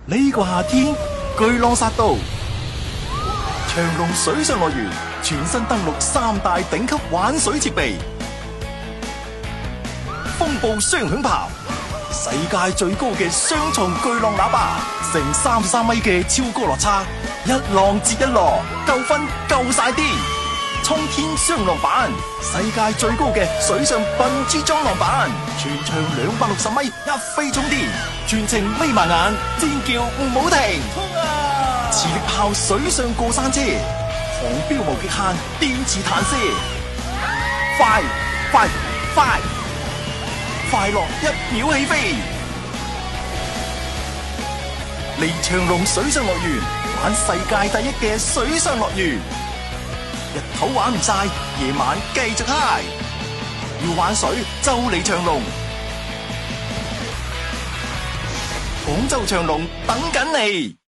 呢個夏天，巨浪殺到，長隆水上樂園全新登陸3大頂級玩水設備，風暴雙響炮，世界最高嘅雙重巨浪喇叭，成33米嘅超高落差，一浪接一浪，夠分夠晒啲。衝天雙浪板，世界最高嘅水上笨豬裝浪板，全長260米，一飛沖天，全程眯埋眼，尖叫唔好停。磁力炮水上過山車，狂飆無極限，電磁彈射，快快快，快樂一秒起飛。嚟長隆水上樂園玩世界第一嘅水上樂園。日頭玩唔晒，夜晚繼續嗨！要玩水就嚟長隆，廣州長隆等緊你。